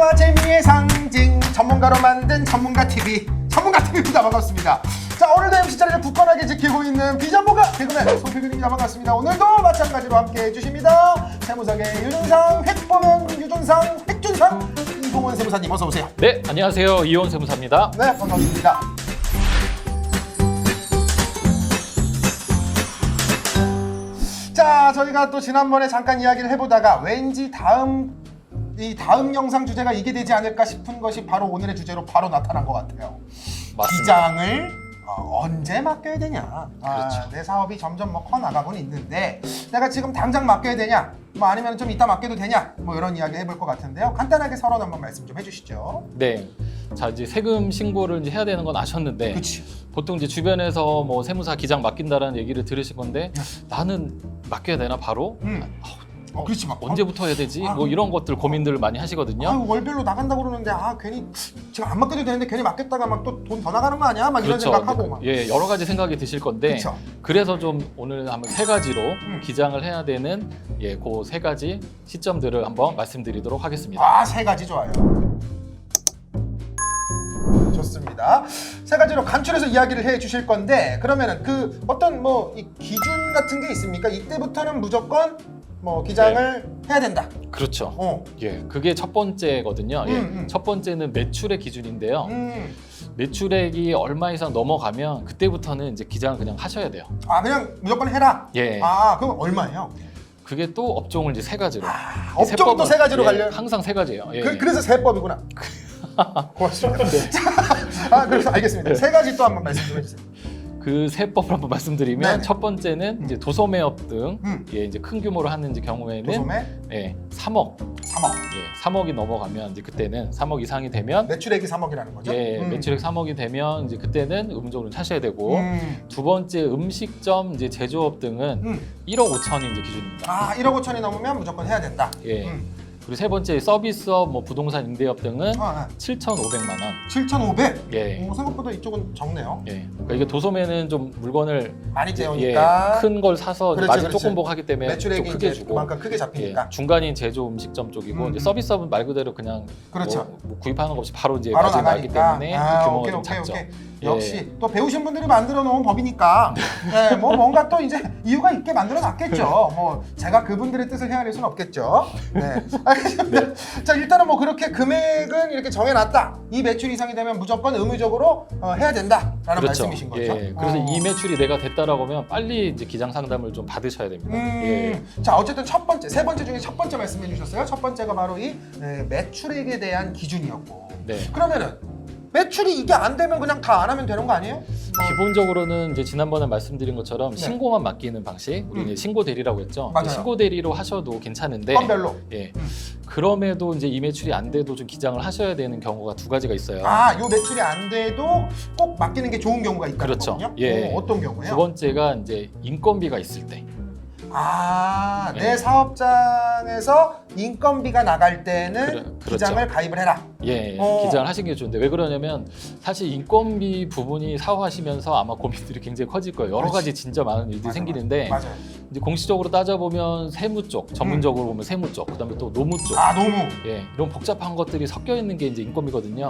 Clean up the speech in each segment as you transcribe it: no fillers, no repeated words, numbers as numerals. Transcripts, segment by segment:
경제와 재미의 상징 전문가로 만든 전문가TV입니다. 반갑습니다. 자, 오늘도 MC 자리를 굳건하게 지키고 있는 비전문가 개그맨 손필근입니다. 반갑습니다. 오늘도 마찬가지로 함께해 주십니다. 세무상의 유준상, 획보면 유준상, 획준상 이동원 세무사님 어서 오세요. 네, 안녕하세요. 이원 세무사입니다. 네, 반갑습니다. 자, 저희가 또 지난번에 잠깐 이야기를 해보다가 왠지 다음 영상 주제가 이게 되지 않을까 싶은 것이 바로 오늘의 주제로 바로 나타난 것 같아요. 맞습니다. 기장을 언제 맡겨야 되냐. 그렇죠. 내 사업이 점점 커 나가고는 있는데 내가 지금 당장 맡겨야 되냐, 뭐 아니면 좀 이따 맡겨도 되냐, 뭐 이런 이야기 해볼 것 같은데요. 간단하게 서론 한번 말씀 좀 해주시죠. 네. 자, 이제 세금 신고를 이제 해야 되는 건 아셨는데, 그렇지. 보통 이제 주변에서 뭐 세무사 기장 맡긴다라는 얘기를 들으실 건데, 나는 맡겨야 되나 바로? 그렇지. 막 언제부터 해야 되지? 뭐 이런 것들 고민들을 많이 하시거든요. 월별로 나간다고 그러는데 괜히 지금 안 맡겨도 되는데 괜히 맡겼다가 막 또 돈 더 나가는 거 아니야? 막 이런 그렇죠. 생각하고 막. 예, 여러 가지 생각이 드실 건데, 그렇죠. 그래서 좀 오늘 한번 세 가지로 기장을 해야 되는 그 세 가지 시점들을 한번 말씀드리도록 하겠습니다. 세 가지 좋아요. 좋습니다. 세 가지로 간추려서 이야기를 해 주실 건데, 그러면은 그 어떤 뭐 이 기준 같은 게 있습니까? 이때부터는 무조건 뭐 기장을 해야 된다. 그렇죠. 예, 그게 첫 번째거든요. 첫 번째는 매출의 기준인데요. 매출액이 얼마 이상 넘어가면 그때부터는 이제 기장을 그냥 하셔야 돼요. 그냥 무조건 해라. 예. 그럼 얼마예요? 그게 또 업종을 이제 세 가지로. 업종은 또 세 가지로 갈려. 항상 세 가지예요. 예. 그래서 세법이구나. 고맙습니다. 그래서 알겠습니다. 세 가지 또 한번 말씀 좀 해주세요. 그 세법을 한번 말씀드리면, 네네. 첫 번째는 이제 도소매업 등 이제 큰 규모로 하는 이제 경우에는 도소매? 3억. 3억. 3억이 넘어가면 이제 그때는 3억 이상이 되면 매출액이 3억이라는 거죠? 매출액 3억이 되면 이제 그때는 의무적으로 하셔야 되고, 두 번째 음식점 이제 제조업 등은 1억 5천이 이제 기준입니다. 1억 5천이 넘으면 무조건 해야 된다. 예. 그리고 세 번째 서비스업, 뭐 부동산 임대업 등은 7,500만 원. 7,500? 예. 생각보다 이쪽은 적네요. 예. 그러니까 이게 도소매는 좀 물건을 많이 재우니까 큰 걸 사서 그렇지, 마진 그렇지. 조금 보고 때문에 좀 매출액이 크게 이제 주고, 그만큼 크게 잡히니까. 중간인 제조 음식점 쪽이고, 이제 서비스업은 말 그대로 그냥 그렇죠. 뭐 구입하는 거 없이 바로 이제 바로 마진 나기 나가니까. 때문에 규모가 좀 작죠. 역시 또 배우신 분들이 만들어 놓은 법이니까 네, 뭐 뭔가 또 이제 이유가 있게 만들어 놨겠죠. 뭐 제가 그분들의 뜻을 헤아릴 수는 없겠죠. 네. 알겠습니다. 자, 일단은 뭐 그렇게 금액은 이렇게 정해놨다. 이 매출 이상이 되면 무조건 의무적으로 해야 된다라는 그렇죠. 말씀이신 거죠. 예. 그래서 이 매출이 내가 됐다라고 하면 빨리 이제 기장 상담을 좀 받으셔야 됩니다. 예. 자, 어쨌든 세 번째 중에 첫 번째 말씀해 주셨어요. 첫 번째가 바로 이 매출액에 대한 기준이었고. 네. 그러면은 매출이 이게 안 되면 그냥 다 안 하면 되는 거 아니에요? 기본적으로는 이제 지난번에 말씀드린 것처럼 신고만 맡기는 방식, 우리 이제 신고 대리라고 했죠. 맞아요. 신고 대리로 하셔도 괜찮은데, 건별로. 예. 그럼에도 이제 이 매출이 안 돼도 좀 기장을 하셔야 되는 경우가 두 가지가 있어요. 요 매출이 안 돼도 꼭 맡기는 게 좋은 경우가 있다는 그렇죠. 거군요? 예. 어떤 경우예요? 두 번째가 이제 인건비가 있을 때. 내 사업장에서 인건비가 나갈 때는 그렇죠. 기장을 가입을 해라. 예, 기장을 하시는 게 좋은데, 왜 그러냐면 사실 인건비 부분이 사업하시면서 아마 고민들이 굉장히 커질 거예요. 여러 가지 진짜 많은 일들이 생기는데, 맞아요. 이제 공식적으로 따져보면 세무 쪽, 전문적으로 보면 세무 쪽, 그다음에 또 노무 쪽, 노무. 예, 이런 복잡한 것들이 섞여 있는 게 이제 인건비거든요.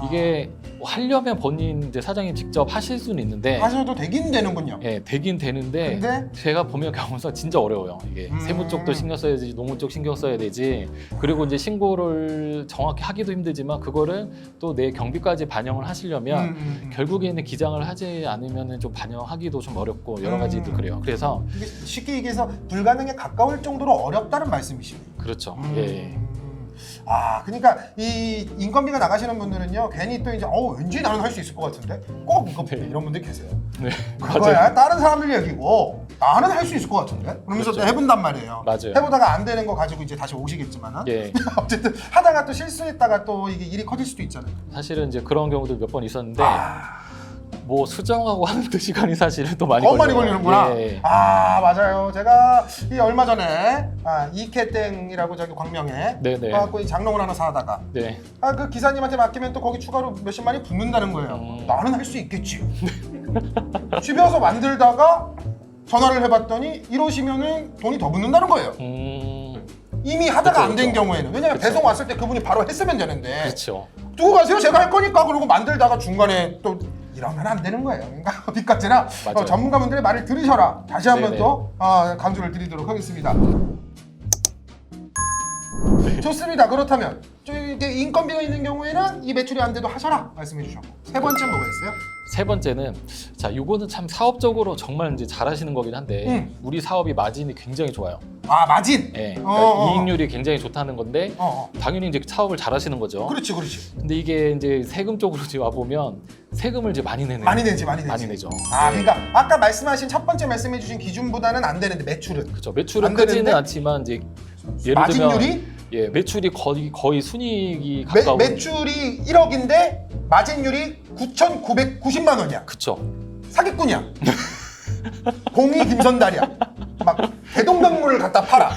이게 뭐 하려면 본인 이제 사장님 직접 하실 수는 있는데, 하셔도 되긴 되는군요. 예, 되긴 되는데 근데 제가 보면 경험상 진짜 어려워요. 이게 세무 쪽도 신경 써야 되지, 노무 쪽 신경 써야 되지. 그리고 이제 신고를 정확히 하기도 힘들지만 그거를 또 내 경비까지 반영을 하시려면 결국에는 기장을 하지 않으면 좀 반영하기도 좀 어렵고 여러 가지도 그래요. 그래서 이게 쉽게 얘기해서 불가능에 가까울 정도로 어렵다는 말씀이시네요. 그렇죠. 예. 그러니까 이 인건비가 나가시는 분들은요, 괜히 또 이제 왠지 나는 할 수 있을 것 같은데 꼭 인건비 이런 분들 계세요. 네, 그거야 다른 사람들 얘기고 나는 할 수 있을 것 같은데 그러면서 또 해본단 말이에요. 맞아요. 해보다가 안 되는 거 가지고 이제 다시 오시겠지만은 예. 어쨌든 하다가 또 실수했다가 또 이게 일이 커질 수도 있잖아요. 사실은 이제 그런 경우도 몇 번 있었는데 뭐 수정하고 하는데 시간이 사실은 또 많이 많이 걸리는구나. 예. 맞아요. 제가 이 얼마 전에 이케땡이라고 저기 광명에 네네. 가갖고 이 장롱을 하나 사다가 네. 그 기사님한테 맡기면 또 거기 추가로 몇십만이 붙는다는 거예요. 나는 할 수 있겠지. 집에 와서 만들다가 전화를 해봤더니 이러시면은 돈이 더 붙는다는 거예요. 이미 하다가 안 된 그쵸. 경우에는 왜냐면 그쵸. 배송 왔을 때 그분이 바로 했으면 되는데 그렇죠. 두고 가세요 제가 할 거니까 그러고 만들다가 중간에 또 이러면 안 되는 거예요. 그러니까 빚값이나 맞아요. 전문가분들의 말을 들으셔라. 다시 한번 네네. 또 강조를 드리도록 하겠습니다. 좋습니다. 그렇다면 이게 인건비가 있는 경우에는 이 매출이 안 돼도 하셔라 말씀해 주셨고 세 번째 뭐가 있어요? 세 번째는 자, 요거는 참 사업적으로 정말 이제 잘하시는 거긴 한데 우리 사업이 마진이 굉장히 좋아요. 아 마진. 예. 그러니까 이익률이 굉장히 좋다는 건데 당연히 이제 사업을 잘하시는 거죠. 그렇지, 그렇지. 근데 이게 이제 세금 쪽으로 이제 와 보면 세금을 이제 많이 내는 많이 내지. 많이 내죠. 아, 예. 그러니까 아까 말씀하신 첫 번째 말씀해주신 기준보다는 안 되는데 매출은 그렇죠. 매출은 안 되는데? 크지는 않지만 이제 예를 마진율이 들면 예, 매출이 거의 순이익이 가까운 매출이 1억인데 마진율이 9,990만 원이야. 그쵸. 사기꾼이야. 공이 김선달이야. 막 대동강물을 갖다 팔아.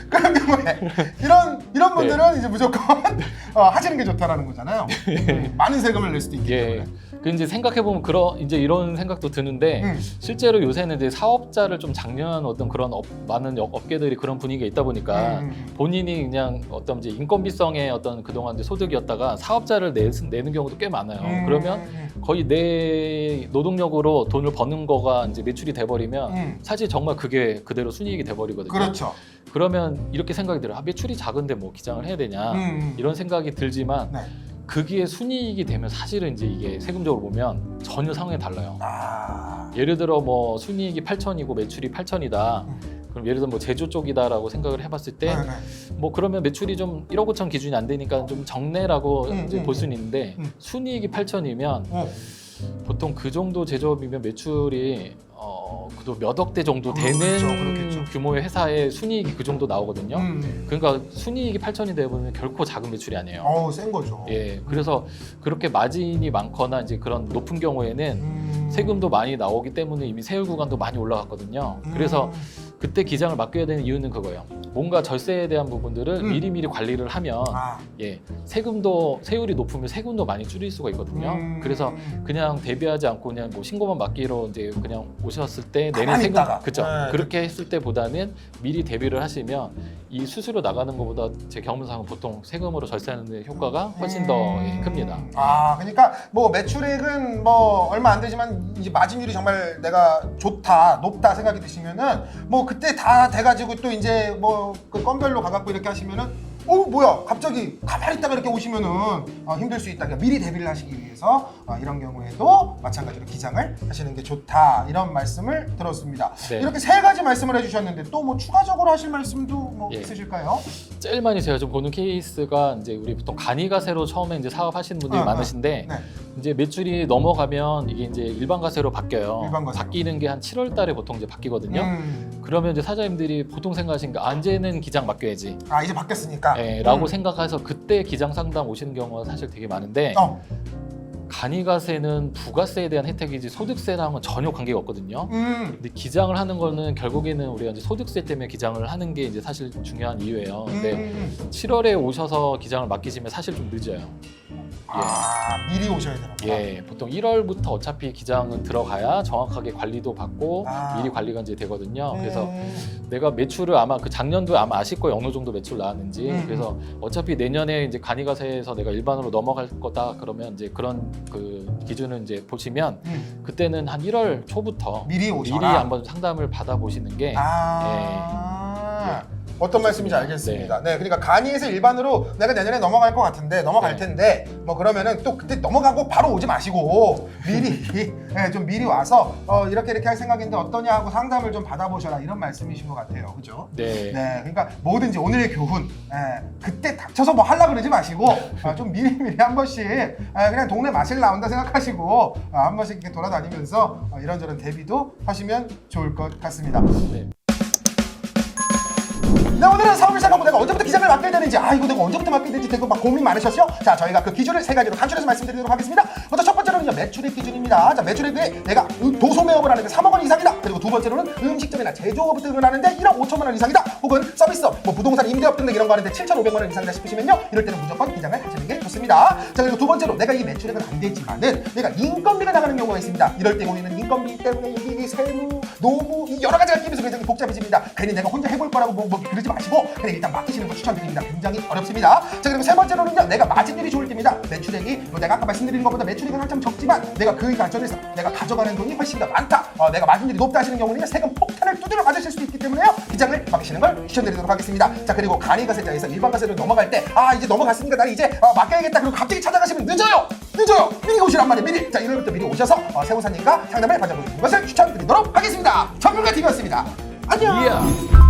그런 경우에 이런 분들은 이제 무조건 하시는 게 좋다라는 거잖아요. 많은 세금을 낼 수도 있기 예. 때문에. 그 이제 생각해 보면 이제 이런 생각도 드는데 실제로 요새는 이제 사업자를 좀 장려한 어떤 그런 많은 업계들이 그런 분위기가 있다 보니까 본인이 그냥 어떤 이제 인건비성의 어떤 그동안 이제 소득이었다가 사업자를 내는 경우도 꽤 많아요. 그러면 거의 내 노동력으로 돈을 버는 거가 이제 매출이 돼버리면 사실 정말 그게 그대로 순이익이 돼버리거든요. 그렇죠. 그러면 이렇게 생각이 들어요. 매출이 작은데 뭐 기장을 해야 되냐 이런 생각이 들지만 네. 그게 순이익이 되면 사실은 이제 이게 세금적으로 보면 전혀 상황이 달라요. 예를 들어 뭐 순이익이 8천이고 매출이 8천이다. 그럼 예를 들어 뭐 제조 쪽이다라고 생각을 해봤을 때 뭐 그러면 매출이 좀 1억 5천 기준이 안 되니까 좀 적네라고 이제 볼 수는 있는데 순이익이 8천이면 보통 그 정도 제조업이면 매출이 그래도 몇 억대 정도 되는 그렇겠죠. 규모의 회사의 순이익이 그 정도 나오거든요. 그러니까 순이익이 8천이 되면 결코 작은 매출이 아니에요. 센 거죠. 예, 그래서 그렇게 마진이 많거나 이제 그런 높은 경우에는 세금도 많이 나오기 때문에 이미 세율 구간도 많이 올라갔거든요. 그래서 그때 기장을 맡겨야 되는 이유는 그거예요. 뭔가 절세에 대한 부분들을 미리미리 관리를 하면 예, 세율이 높으면 세금도 많이 줄일 수가 있거든요. 그래서 그냥 대비하지 않고 그냥 뭐 신고만 맡기로 이제 그냥 오셨을 때 내는 가만히 세금 있다가. 그죠? 네. 그렇게 했을 때보다는 미리 대비를 하시면 이 수수료 나가는 것보다 제 경험상은 보통 세금으로 절세하는 효과가 훨씬 더 큽니다. 그러니까 뭐 매출액은 뭐 얼마 안 되지만 이제 마진율이 정말 내가 좋다, 높다 생각이 드시면은 뭐 그때 다 돼가지고 또 이제 뭐 그 건별로 가갖고 이렇게 하시면은 뭐야 갑자기 가만히 있다가 이렇게 오시면은 힘들 수 있다. 그러니까 미리 대비를 하시기 위해서 이런 경우에도 마찬가지로 기장을 하시는 게 좋다 이런 말씀을 들었습니다. 네. 이렇게 세 가지 말씀을 해주셨는데 또 뭐 추가적으로 하실 말씀도 뭐 예. 있으실까요? 제일 많이 제가 좀 보는 케이스가 이제 우리 보통 간이가세로 처음에 이제 사업하시는 분들이 많으신데 네. 이제 매출이 넘어가면 이게 이제 일반 가세로 바뀌어요. 일반 가세로. 바뀌는 게 한 7월 달에 보통 이제 바뀌거든요. 그러면 이제 사장님들이 보통 생각하시는 게 이제는 기장 맡겨야지. 이제 바뀌었으니까. 라고 생각해서 그때 기장 상담 오시는 경우가 사실 되게 많은데 간이가세는 부가세에 대한 혜택이지 소득세랑은 전혀 관계가 없거든요. 근데 기장을 하는 거는 결국에는 우리가 이제 소득세 때문에 기장을 하는 게 이제 사실 중요한 이유예요. 근데 7월에 오셔서 기장을 맡기시면 사실 좀 늦어요. 미리 오셔야 되나 보다. 예, 보통 1월부터 어차피 기장은 들어가야 정확하게 관리도 받고 미리 관리가 이제 되거든요. 그래서 내가 매출을 아마 그 작년도 아마 아실 거예요. 어느 정도 매출 나왔는지. 그래서 어차피 내년에 이제 간이가세에서 내가 일반으로 넘어갈 거다 그러면 이제 그런 그 기준을 이제 보시면 그때는 한 1월 초부터 미리 오셔라. 미리 한번 상담을 받아 보시는 게 어떤 말씀인지 알겠습니다. 네, 그러니까 간이에서 일반으로 내가 내년에 넘어갈 것 같은데 넘어갈 텐데 뭐 그러면은 또 그때 넘어가고 바로 오지 마시고 미리 좀 미리 와서 이렇게 할 생각인데 어떠냐 하고 상담을 좀 받아보셔라 이런 말씀이신 것 같아요, 그죠? 네. 그러니까 뭐든지 오늘의 교훈 그때 닥쳐서 뭐 하려 그러지 마시고 좀 미리 한 번씩 그냥 동네 마실 나온다 생각하시고 한 번씩 이렇게 돌아다니면서 이런저런 대비도 하시면 좋을 것 같습니다. 네. 네, 오늘은 사업을 시작하고 내가 언제부터 기장을 맡겨야 되는지 이거 내가 언제부터 맡겨야 되는지 되게 막 고민 많으셨죠? 자, 저희가 그 기준을 세 가지로 간추려서 말씀드리도록 하겠습니다. 먼저 첫 번째로 번째로는요, 매출액 기준입니다. 자, 매출액이 내가 도소매업을 하는데 3억 원 이상이다. 그리고 두 번째로는 음식점이나 제조업 등을 하는데 1억 5천만 원 이상이다. 혹은 서비스업, 뭐 부동산 임대업 등등 이런 거 하는데 7,500만 원 이상이다 싶으시면요, 이럴 때는 무조건 기장을 하시는 게 좋습니다. 자, 그리고 두 번째로 내가 이 매출액은 안 되지만은 내가 인건비가 나가는 경우가 있습니다. 이럴 경우에는 인건비 때문에 여기 세무, 노무 여러 가지가 끼면서 굉장히 복잡해집니다. 괜히 내가 혼자 해볼 거라고 뭐 그러지 마시고 그냥 일단 맡기시는 거 추천드립니다. 굉장히 어렵습니다. 자, 그리고 세 번째로는요, 내가 마진율이 좋을 때입니다. 매출액이 뭐 내가 아까 말씀드린 것보다 매출액은 한참 적지만 내가 그 과정에서 내가 가져가는 돈이 훨씬 더 많다. 내가 마진율이 높다 하시는 경우는 세금 폭탄을 두드려 맞으실 수도 있기 때문에요, 기장을 맡기시는 걸 추천드리도록 하겠습니다. 자, 그리고 간이가세자에서 일반가세로 넘어갈 때 이제 넘어갔으니까 나는 이제 맡겨야겠다. 그리고 갑자기 찾아가시면 늦어요. 미리 오시란 말이에요. 미리. 자, 이럴부터 미리 오셔서 세무사님과 상담을 받아보시는 것을 추천드리도록 하겠습니다. 전문가 TV였습니다. 안녕.